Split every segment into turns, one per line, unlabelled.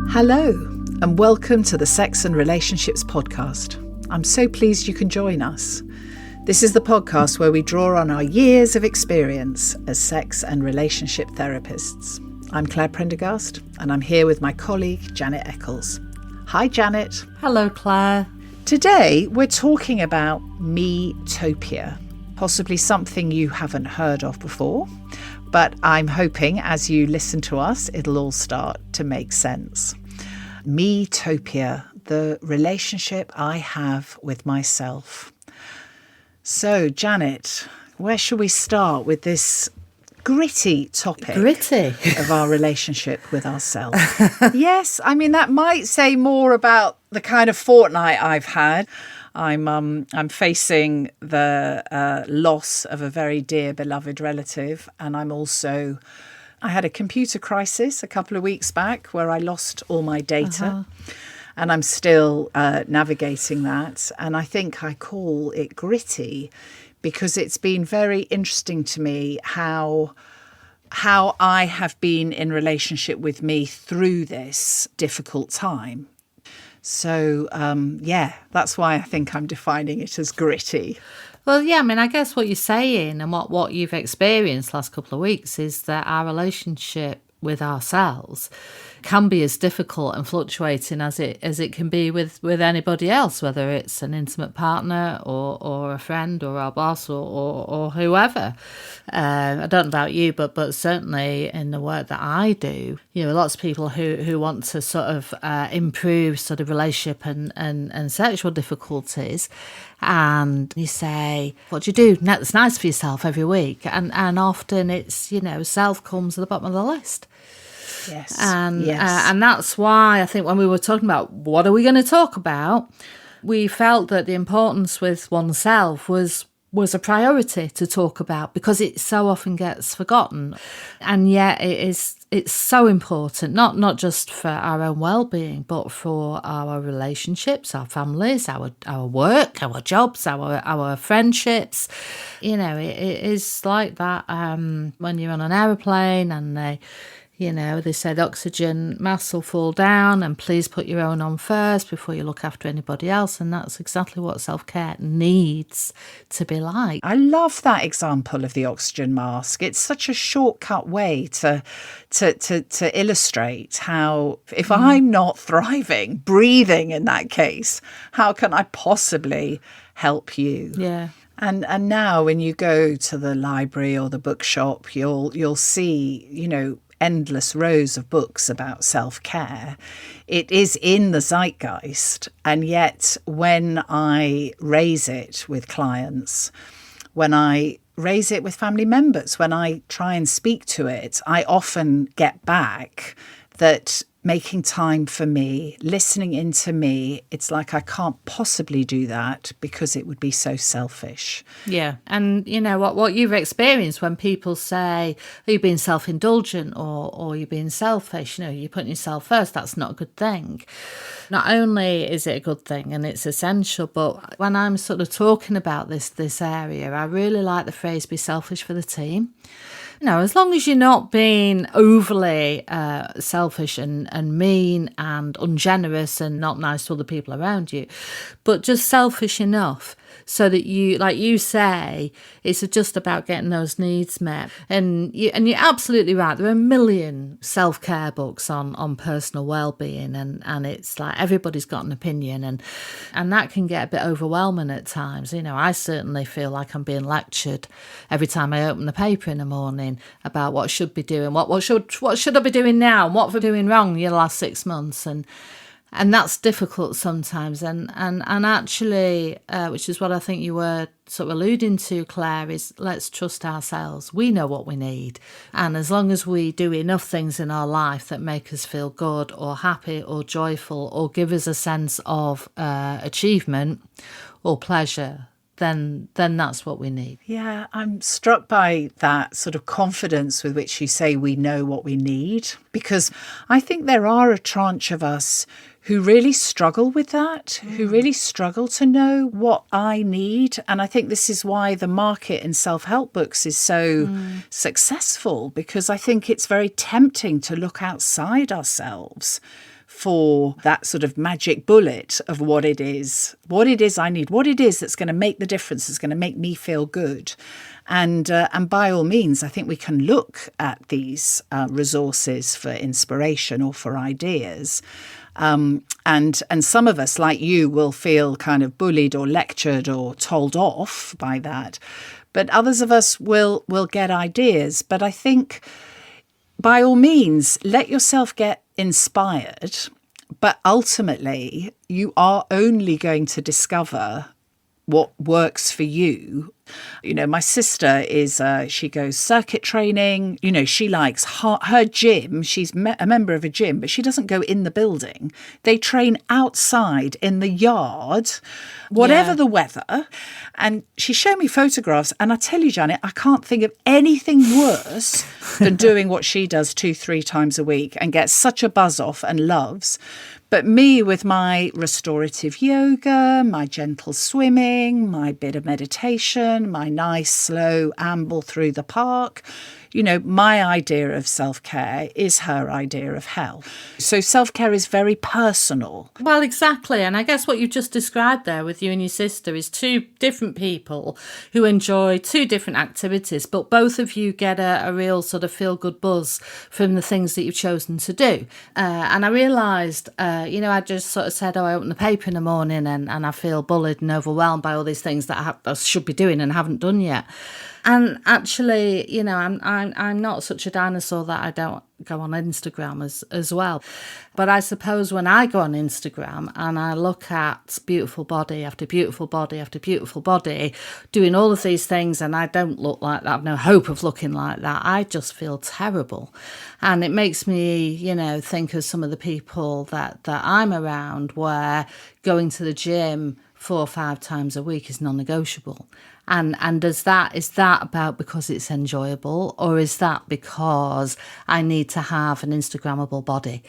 Hello, and welcome to the Sex and Relationships podcast. I'm so pleased you can join us. This is the podcast where we draw on our years of experience as sex and relationship therapists. I'm Clare Prendergast, and I'm here with my colleague, Janet Eccles. Hi, Janet.
Hello, Clare.
Today, we're talking about Me-Topia, possibly something you haven't heard of before, but I'm hoping as you listen to us, it'll all start to make sense. Me-Topia, the relationship I have with myself. So, Janet, where shall we start with this gritty topic of our relationship with ourselves? Yes, I mean, that might say more about the kind of fortnight I've had. I'm facing the loss of a very dear, beloved relative, and I had a computer crisis a couple of weeks back where I lost all my data. And I'm still navigating that. And I think I call it gritty because it's been very interesting to me how I have been in relationship with me through this difficult time. So, that's why I think I'm defining it as gritty.
Well, yeah, I mean, I guess what you're saying and what you've experienced last couple of weeks is that our relationship with ourselves can be as difficult and fluctuating as it can be with anybody else, whether it's an intimate partner or a friend or our boss or whoever. I don't know about you, but certainly in the work that I do, you know, lots of people who want to sort of improve sort of relationship and sexual difficulties. And you say, what do you do that's nice for yourself every week? And often it's, you know, self comes at the bottom of the list.
Yes.
And that's why I think when we were talking about what are we going to talk about, we felt that the importance with oneself was a priority to talk about because it so often gets forgotten. And yet it's so important, not just for our own well-being, but for our relationships, our families, our work, our jobs, our friendships. You know, it is like that when you're on an aeroplane and they say the oxygen mask will fall down and please put your own on first before you look after anybody else. And that's exactly what self-care needs to be like.
I love that example of the oxygen mask. It's such a shortcut way to illustrate how if I'm not thriving, breathing in that case, how can I possibly help you?
Yeah.
And now when you go to the library or the bookshop, you'll see, you know, endless rows of books about self-care. It is in the zeitgeist. And yet when I raise it with clients, when I raise it with family members, when I try and speak to it, I often get back that making time for me, listening into me, it's like I can't possibly do that because it would be so selfish.
Yeah. And, you know, what you've experienced when people say, oh, you're being self-indulgent or you're being selfish, you know, you're putting yourself first, that's not a good thing. Not only is it a good thing and it's essential, but when I'm sort of talking about this area, I really like the phrase, be selfish for the team. You know, as long as you're not being overly selfish and mean and ungenerous and not nice to other people around you, but just selfish enough so that you, like you say, it's just about getting those needs met. And you're absolutely right. There are a million self-care books on personal well-being, and it's like everybody's got an opinion, and that can get a bit overwhelming at times. You know, I certainly feel like I'm being lectured every time I open the paper in the morning about what I should be doing, what should I be doing now, and what have I been doing wrong in the last 6 months, and that's difficult sometimes. And actually, which is what I think you were sort of alluding to, Claire, is let's trust ourselves. We know what we need. And as long as we do enough things in our life that make us feel good or happy or joyful or give us a sense of achievement or pleasure, then that's what we need.
Yeah, I'm struck by that sort of confidence with which you say we know what we need, because I think there are a tranche of us who really struggle with that, who really struggle to know what I need. And I think this is why the market in self-help books is so successful, because I think it's very tempting to look outside ourselves for that sort of magic bullet of what it is I need, what it is that's going to make the difference, that's going to make me feel good. And by all means, I think we can look at these resources for inspiration or for ideas. And some of us, like you, will feel kind of bullied or lectured or told off by that. But others of us will get ideas. But I think, by all means, let yourself get inspired. But ultimately, you are only going to discover what works for you. You know, my sister she goes circuit training. You know, she likes her gym. She's a member of a gym, but she doesn't go in the building. They train outside in the yard, whatever the weather. And she showed me photographs. And I tell you, Janet, I can't think of anything worse than doing what she does 2-3 times a week and gets such a buzz off and loves. But me, with my restorative yoga, my gentle swimming, my bit of meditation, my nice slow amble through the park, you know, my idea of self-care is her idea of hell. So self-care is very personal.
Well, exactly. And I guess what you've just described there with you and your sister is two different people who enjoy two different activities, but both of you get a real sort of feel-good buzz from the things that you've chosen to do. And I realised, I just sort of said, I open the paper in the morning and I feel bullied and overwhelmed by all these things that I should be doing and haven't done yet. And actually, you know, I'm not such a dinosaur that I don't go on Instagram as well. But I suppose when I go on Instagram and I look at beautiful body after beautiful body after beautiful body, doing all of these things, and I don't look like that, I've no hope of looking like that, I just feel terrible. And it makes me, you know, think of some of the people that I'm around where going to the gym 4 or 5 times a week is non-negotiable. And is that about because it's enjoyable, or is that because I need to have an Instagrammable body?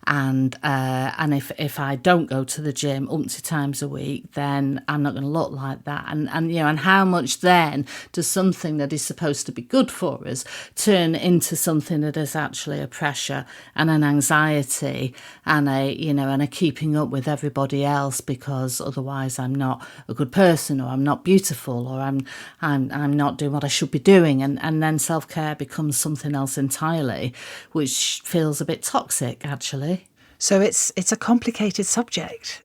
And if I don't go to the gym umpty times a week, then I'm not going to look like that. And you know, and how much then does something that is supposed to be good for us turn into something that is actually a pressure and an anxiety and a keeping up with everybody else, because otherwise I'm not a good person, or I'm not beautiful, or I'm not doing what I should be doing, and then self-care becomes something else entirely, which feels a bit toxic, actually.
So it's a complicated subject.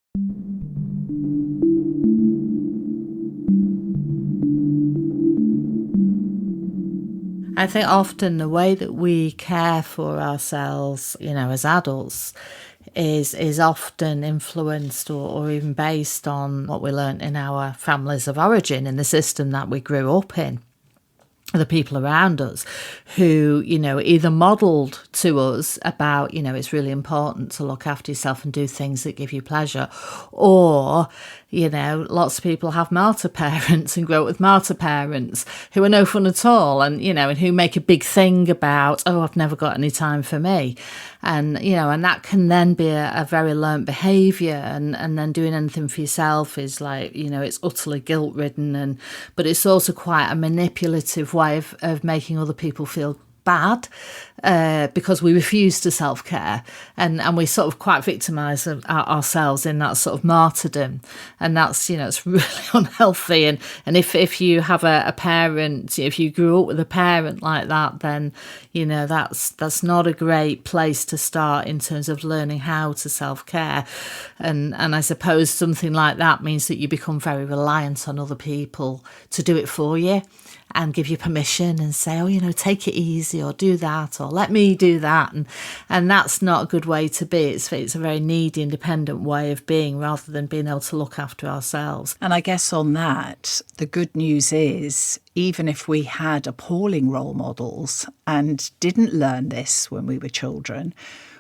I think often the way that we care for ourselves, you know, as adults, is often influenced or even based on what we learnt in our families of origin, in the system that we grew up in. The people around us who, you know, either modelled to us about, you know, it's really important to look after yourself and do things that give you pleasure, or, you know, lots of people have martyr parents and grow up with martyr parents who are no fun at all, and, you know, and who make a big thing about, oh, I've never got any time for me. And, you know, and that can then be a very learnt behaviour, and then doing anything for yourself is like, you know, it's utterly guilt-ridden, but it's also quite a manipulative way of making other people feel bad, because we refuse to self-care, and we sort of quite victimise ourselves in that sort of martyrdom, and that's, you know, it's really unhealthy. And if you have a parent, if you grew up with a parent like that, then, you know, that's not a great place to start in terms of learning how to self-care. And I suppose something like that means that you become very reliant on other people to do it for you and give you permission and say, oh, you know, take it easy, or do that, or let me do that. And that's not a good way to be. It's a very needy, independent way of being, rather than being able to look after ourselves.
And I guess on that, the good news is, even if we had appalling role models and didn't learn this when we were children,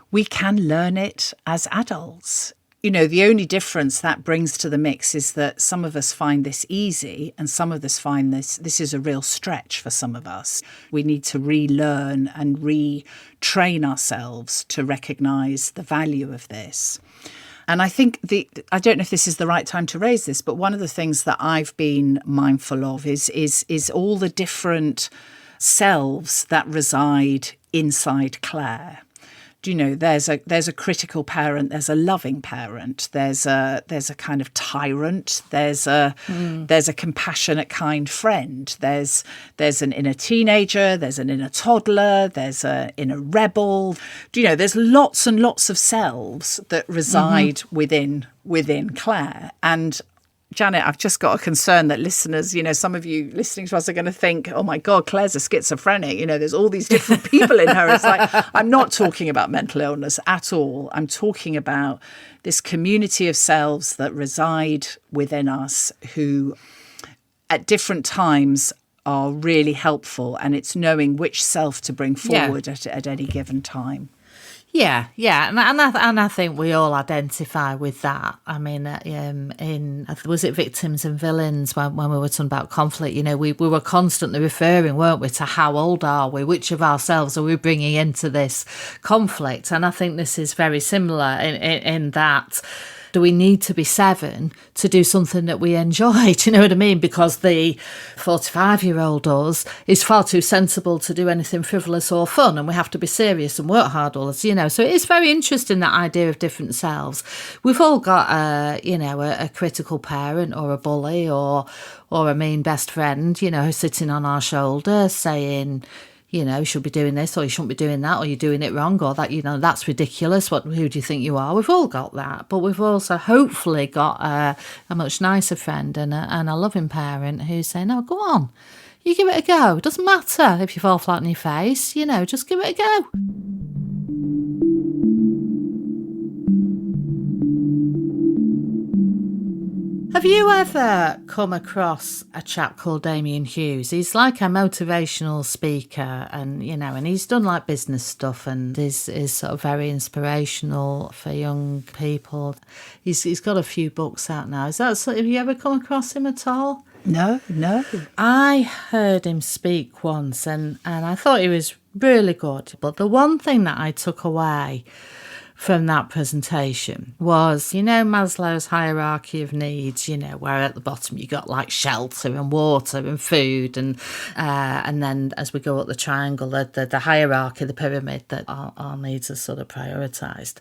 we can learn it as adults. You know, the only difference that brings to the mix is that some of us find this easy, and some of us find this is a real stretch for some of us. We need to relearn and retrain ourselves to recognise the value of this. And I think I don't know if this is the right time to raise this, but one of the things that I've been mindful of is all the different selves that reside inside Clare. Do you know, there's a critical parent, there's a loving parent, there's a kind of tyrant, there's a compassionate, kind friend, there's an inner teenager, there's an inner toddler, there's an inner rebel. Do you know, there's lots and lots of selves that reside within Clare. And Janet, I've just got a concern that listeners, you know, some of you listening to us are going to think, oh my God, Clare's a schizophrenic. You know, there's all these different people in her. It's like, I'm not talking about mental illness at all. I'm talking about this community of selves that reside within us who at different times are really helpful. And it's knowing which self to bring forward at any given time.
Yeah, and I think we all identify with that. I mean, was it Victims and Villains when we were talking about conflict? You know, we were constantly referring, weren't we, to how old are we? Which of ourselves are we bringing into this conflict? And I think this is very similar in that. Do we need to be 7 to do something that we enjoy? Do you know what I mean? Because the 45-year-old us is far too sensible to do anything frivolous or fun, and we have to be serious and work hard all this, you know. So it's very interesting, that idea of different selves. We've all got a critical parent or a bully or a mean best friend, you know, who's sitting on our shoulder saying, you know, you should be doing this, or you shouldn't be doing that, or you're doing it wrong, or that, you know, that's ridiculous. Who do you think you are? We've all got that. But we've also hopefully got a much nicer friend and a loving parent who's saying, oh, go on, you give it a go. It doesn't matter if you fall flat on your face, you know, just give it a go. Have you ever come across a chap called Damian Hughes? He's like a motivational speaker, and you know, and he's done like business stuff, and is sort of very inspirational for young people. He's got a few books out now. Have you ever come across him at all?
No.
I heard him speak once, and I thought he was really good. But the one thing that I took away from that presentation was, you know, Maslow's hierarchy of needs, you know, where at the bottom you got like shelter and water and food, and then as we go up the triangle, the hierarchy, the pyramid, that our needs are sort of prioritised.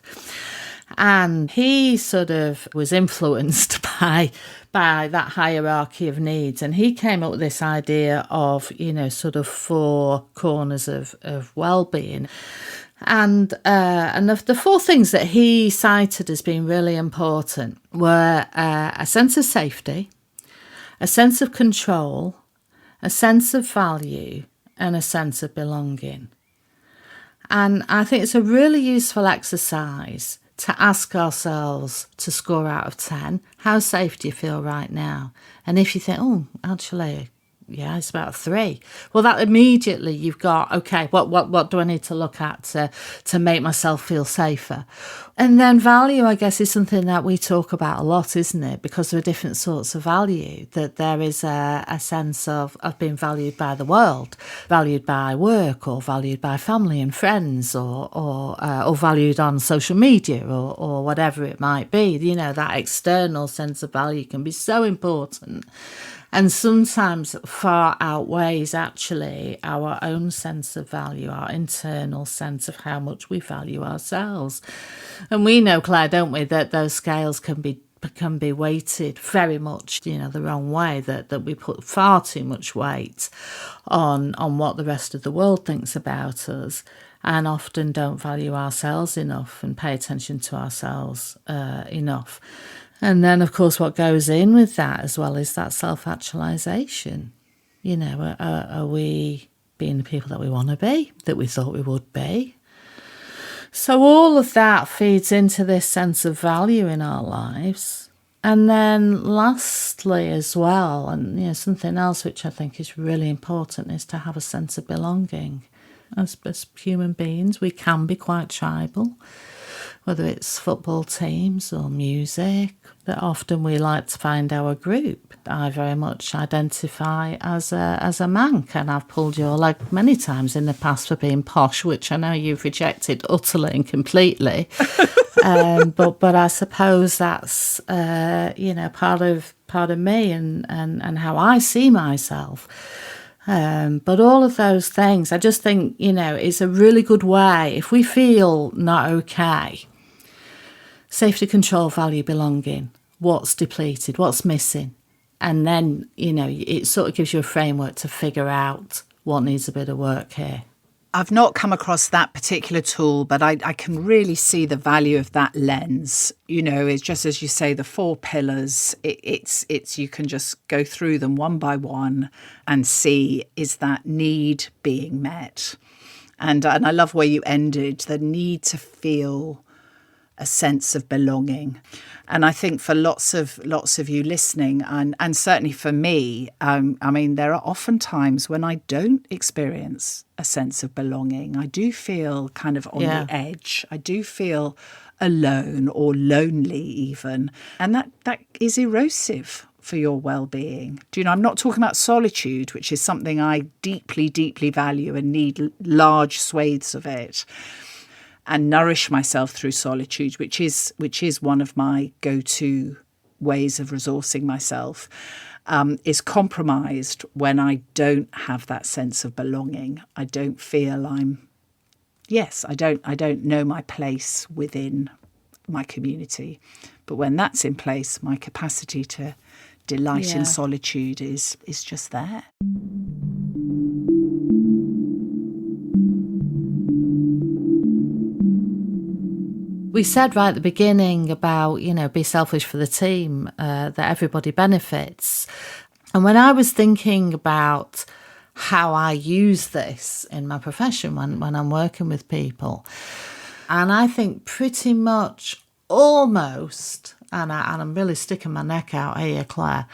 And he sort of was influenced by that hierarchy of needs, and he came up with this idea of, you know, sort of 4 corners of well-being. And the 4 things that he cited as being really important were a sense of safety, a sense of control, a sense of value, and a sense of belonging. And I think it's a really useful exercise to ask ourselves, to score out of 10, how safe do you feel right now? And if you think, oh, actually, yeah, it's about 3. Well, that immediately you've got, okay, what do I need to look at to make myself feel safer? And then value, I guess, is something that we talk about a lot, isn't it? Because there are different sorts of value, that there is a sense of being valued by the world, valued by work, or valued by family and friends, or valued on social media, or whatever it might be. You know, that external sense of value can be so important, and sometimes far outweighs actually our own sense of value, our internal sense of how much we value ourselves. And we know, Claire, don't we, that those scales can be weighted very much, you know, the wrong way, that we put far too much weight on what the rest of the world thinks about us, and often don't value ourselves enough and pay attention to ourselves enough. And then, of course, what goes in with that as well is that self-actualisation. You know, are we being the people that we want to be, that we thought we would be? So all of that feeds into this sense of value in our lives. And then lastly as well, and you know, something else which I think is really important, is to have a sense of belonging. As human beings, we can be quite tribal, whether it's football teams or music, that often we like to find our group. I very much identify as a Manc, and I've pulled your leg many times in the past for being posh, which I know you've rejected utterly and completely. But I suppose that's part of me and how I see myself. But all of those things, I just think, it's a really good way if we feel not okay. Safety, control, value, belonging. What's depleted? What's missing? And then, it sort of gives you a framework to figure out what needs a bit of work here.
I've not come across that particular tool, but I can really see the value of that lens. It's just as you say, the 4 pillars, it's you can just go through them one by one and see, is that need being met? And I love where you ended, the need to feel a sense of belonging. And I think for lots of you listening, and certainly for me, there are often times when I don't experience a sense of belonging. I do feel kind of on the edge. I do feel alone or lonely even. And that is erosive for your well-being. I'm not talking about solitude, which is something I deeply, deeply value and need large swathes of it, and nourish myself through solitude, which is one of my go-to ways of resourcing myself, is compromised when I don't have that sense of belonging. I don't feel I don't know my place within my community. But when that's in place, my capacity to delight in solitude is just there.
We said right at the beginning about, be selfish for the team, that everybody benefits. And when I was thinking about how I use this in my profession when I'm working with people, and I think pretty much almost, and I'm really sticking my neck out here, Claire,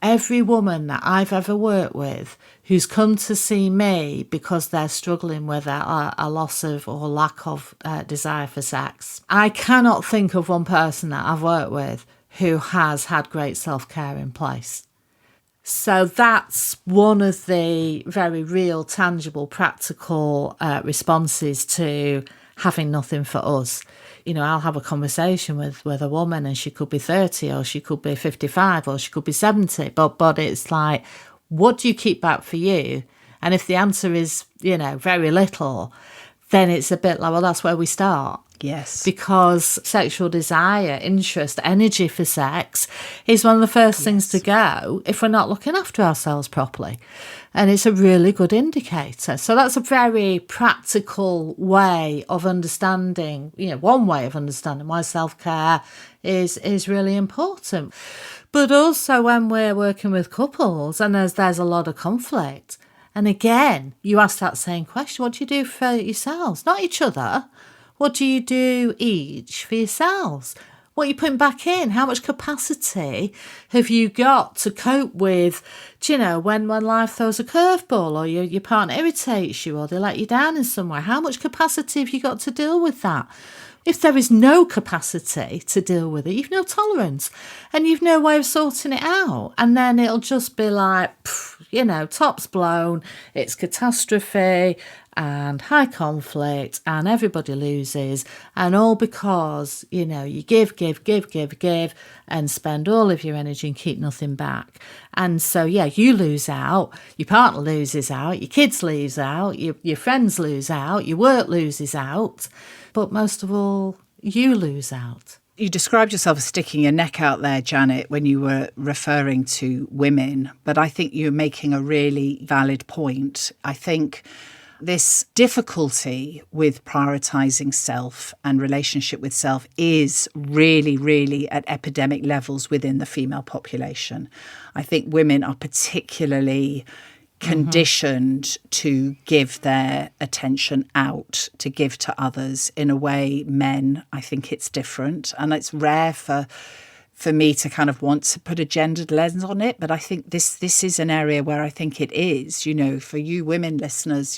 every woman that I've ever worked with who's come to see me because they're struggling with a loss of or lack of desire for sex, I cannot think of one person that I've worked with who has had great self-care in place. So that's one of the very real, tangible, practical responses to having nothing for us. I'll have a conversation with a woman and she could be 30 or she could be 55 or she could be 70. But it's like, what do you keep back for you? And if the answer is, very little, then it's a bit like, well, that's where we start.
Yes.
Because sexual desire, interest, energy for sex is one of the first things to go if we're not looking after ourselves properly. And it's a really good indicator. So that's a very practical way of understanding, one way of understanding why self-care is really important. But also when we're working with couples and there's a lot of conflict, and again, you ask that same question, what do you do for yourselves? Not each other. What do you do each for yourselves? What are you putting back in? How much capacity have you got to cope with, when life throws a curveball or your partner irritates you or they let you down in some way? How much capacity have you got to deal with that? If there is no capacity to deal with it, you've no tolerance and you've no way of sorting it out. And then it'll just be like, tops blown, it's catastrophe and high conflict and everybody loses. And all because, you give and spend all of your energy and keep nothing back. And so, you lose out, your partner loses out, your kids lose out, your friends lose out, your work loses out. But most of all, you lose out.
You described yourself as sticking your neck out there, Janet, when you were referring to women. But I think you're making a really valid point. I think this difficulty with prioritising self and relationship with self is really, really at epidemic levels within the female population. I think women are particularly conditioned to give their attention out, to give to others in a way men, I think it's different. And it's rare for me to kind of want to put a gendered lens on it. But I think this is an area where I think it is, for you women listeners,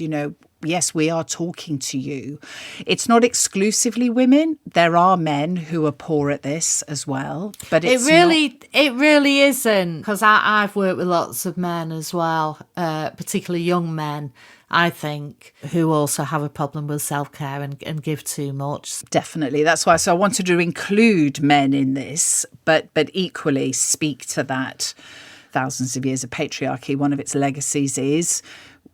yes, we are talking to you. It's not exclusively women. There are men who are poor at this as well, but
it really isn't, because I've worked with lots of men as well, particularly young men, I think, who also have a problem with self-care and give too much.
Definitely. That's why. So I wanted to include men in this, but equally speak to that. Thousands of years of patriarchy, one of its legacies is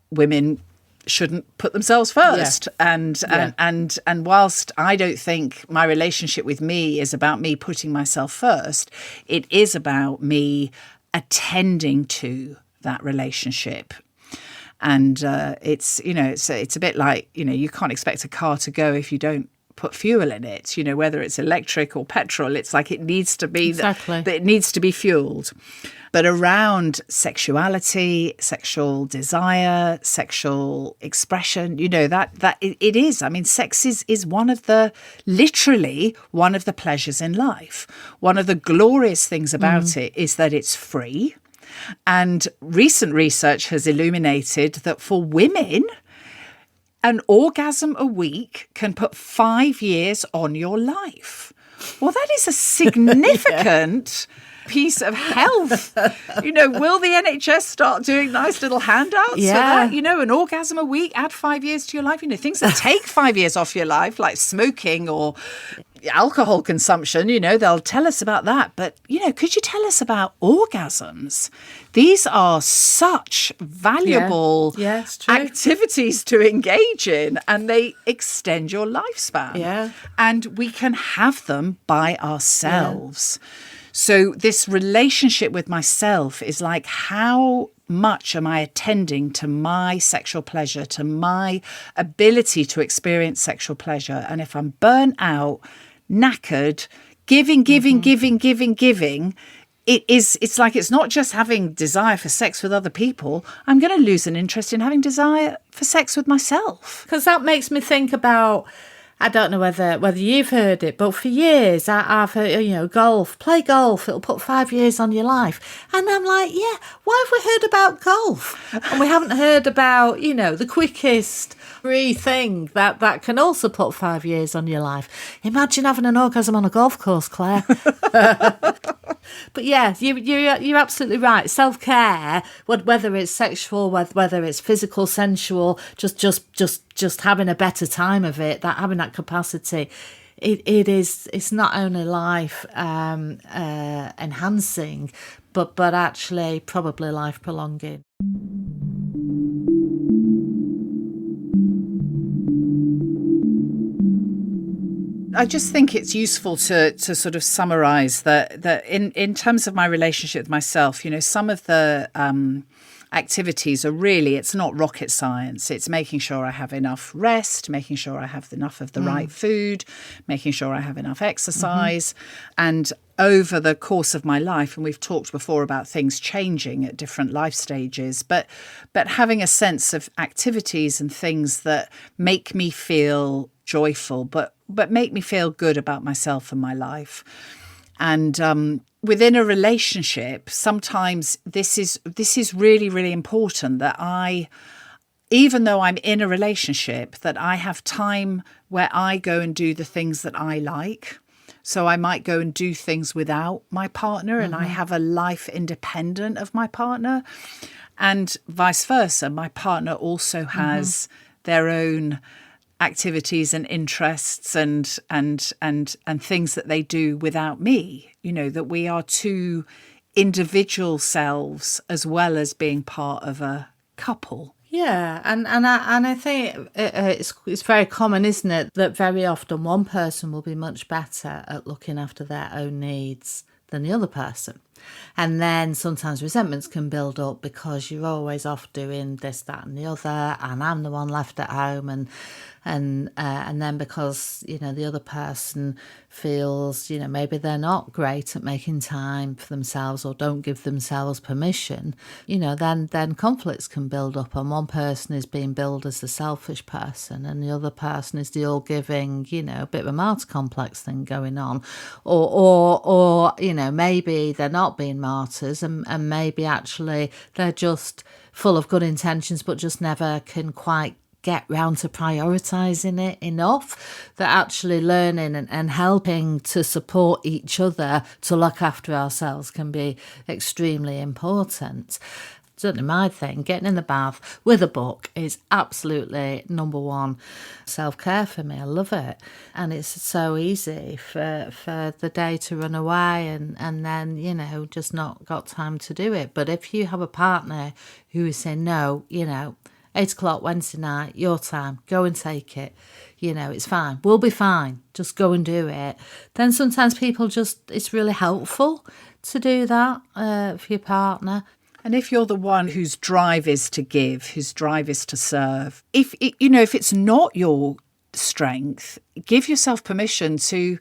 women shouldn't put themselves first. Yeah. And whilst I don't think my relationship with me is about me putting myself first, it is about me attending to that relationship. And it's a bit like, you can't expect a car to go if you don't put fuel in it, whether it's electric or petrol. It's like it needs to be
exactly.
that it needs to be fueled. But around sexuality, sexual desire, sexual expression, that it is. I mean, sex is literally one of the pleasures in life. One of the glorious things about it is that it's free. And recent research has illuminated that for women, an orgasm a week can put 5 years on your life. Well, that is a significant piece of health. Will the NHS start doing nice little handouts for that? An orgasm a week, add 5 years to your life. Things that take 5 years off your life, like smoking or alcohol consumption, they'll tell us about that. But, could you tell us about orgasms? These are such valuable activities to engage in, and they extend your lifespan.
Yeah.
And we can have them by ourselves. Yeah. So this relationship with myself is like, how much am I attending to my sexual pleasure, to my ability to experience sexual pleasure? And if I'm burnt out, knackered, giving, it's like, it's not just having desire for sex with other people. I'm going to lose an interest in having desire for sex with myself.
Because that makes me think about, I don't know whether you've heard it, but for years I've heard, golf, play golf, it'll put 5 years on your life. And I'm like, yeah, why have we heard about golf? And we haven't heard about, the quickest free thing that can also put 5 years on your life. Imagine having an orgasm on a golf course, Claire. But yeah, you're absolutely right. Self-care, whether it's sexual, whether it's physical, sensual, just having a better time of it, having that capacity, it's not only life enhancing, but actually probably life prolonging.
I just think it's useful to sort of summarise that in terms of my relationship with myself, some of the activities are really, it's not rocket science. It's making sure I have enough rest, making sure I have enough of the right food, making sure I have enough exercise. And over the course of my life, and we've talked before about things changing at different life stages, but having a sense of activities and things that make me feel joyful, but make me feel good about myself and my life. And within a relationship, sometimes this is really, really important, that even though I'm in a relationship, that I have time where I go and do the things that I like. So I might go and do things without my partner, and I have a life independent of my partner, and vice versa. My partner also has their own activities and interests and things that they do without me, that we are two individual selves as well as being part of a couple.
Yeah, and I think it's very common, isn't it, that very often one person will be much better at looking after their own needs than the other person. And then sometimes resentments can build up because you're always off doing this, that and the other, and I'm the one left at home, and then because the other person feels maybe they're not great at making time for themselves or don't give themselves permission, then conflicts can build up, and one person is being billed as the selfish person and the other person is the all-giving, a bit of a martyr complex thing going on, or maybe they're not being martyrs, and maybe actually they're just full of good intentions but just never can quite get round to prioritising it enough, that actually learning and helping to support each other to look after ourselves can be extremely important. Certainly my thing, getting in the bath with a book is absolutely number one self-care for me. I love it. And it's so easy for the day to run away and then, you know, just not got time to do it. But if you have a partner who is saying, no, you know, 8 o'clock Wednesday night, your time, go and take it. You know, it's fine. We'll be fine. Just go and do it. Then sometimes people it's really helpful to do that for your partner.
And if you're the one whose drive is to give, whose drive is to serve, if it's not your strength, give yourself permission to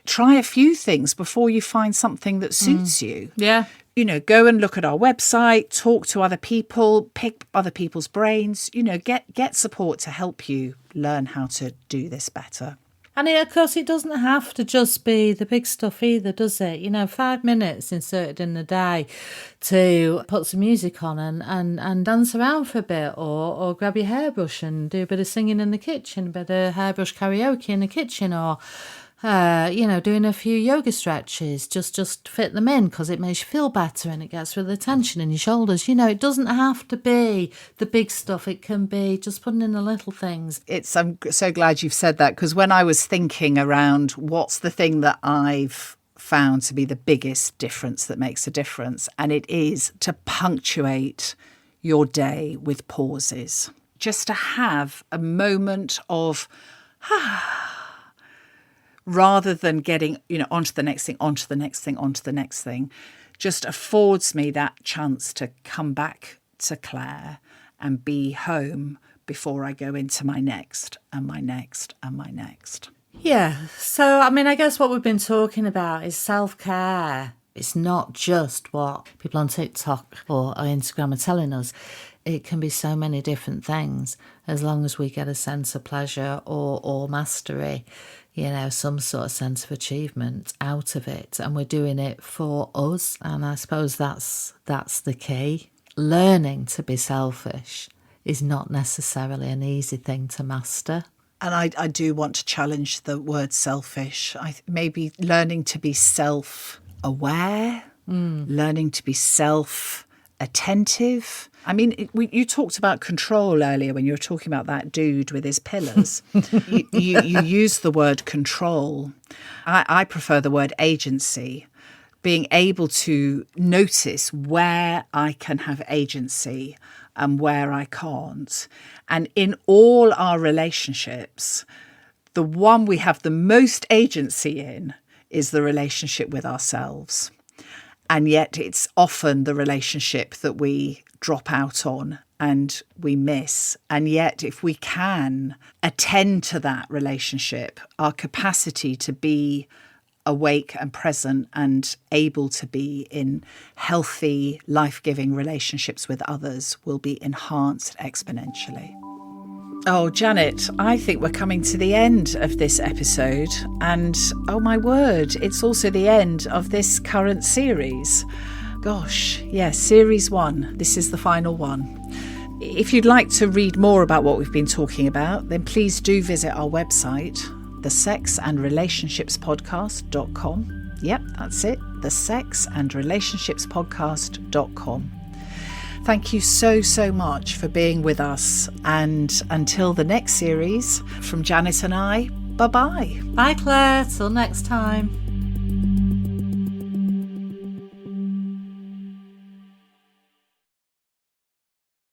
try a few things before you find something that suits you.
Yeah.
You know, go and look at our website, talk to other people, pick other people's brains, you know, get support to help you learn how to do this better.
And of course, it doesn't have to just be the big stuff either, does it? You know, 5 minutes inserted in the day to put some music on and dance around for a bit, or grab your hairbrush and do a bit of singing in the kitchen, a bit of hairbrush karaoke in the kitchen, or doing a few yoga stretches, just fit them in because it makes you feel better and it gets rid of the tension in your shoulders. You know, it doesn't have to be the big stuff. It can be just putting in the little things.
I'm so glad you've said that, because when I was thinking around what's the thing that I've found to be the biggest difference that makes a difference, and it is to punctuate your day with pauses. Just to have a moment of rather than getting, onto the next thing, just affords me that chance to come back to Clare and be home before I go into my next and my next and my next.
Yeah. So, I mean, I guess what we've been talking about is self-care. It's not just what people on TikTok or Instagram are telling us. It can be so many different things, as long as we get a sense of pleasure or mastery, some sort of sense of achievement out of it. And we're doing it for us. And I suppose that's the key. Learning to be selfish is not necessarily an easy thing to master.
And I do want to challenge the word selfish. Maybe learning to be self-aware, learning to be self-attentive. I mean, you talked about control earlier when you were talking about that dude with his pillars. you used the word control. I prefer the word agency. Being able to notice where I can have agency and where I can't. And in all our relationships, the one we have the most agency in is the relationship with ourselves. And yet it's often the relationship that we drop out on and we miss. And yet if we can attend to that relationship, our capacity to be awake and present and able to be in healthy, life-giving relationships with others will be enhanced exponentially. Oh, Janet, I think we're coming to the end of this episode. And oh my word, it's also the end of this current series. Gosh, yes, series 1. This is the final one. If you'd like to read more about what we've been talking about, then please do visit our website, thesexandrelationshipspodcast.com. Yep, that's it, thesexandrelationshipspodcast.com. Thank you so much for being with us. And until the next series, from Janet and I, bye-bye.
Bye, Claire. Till next time.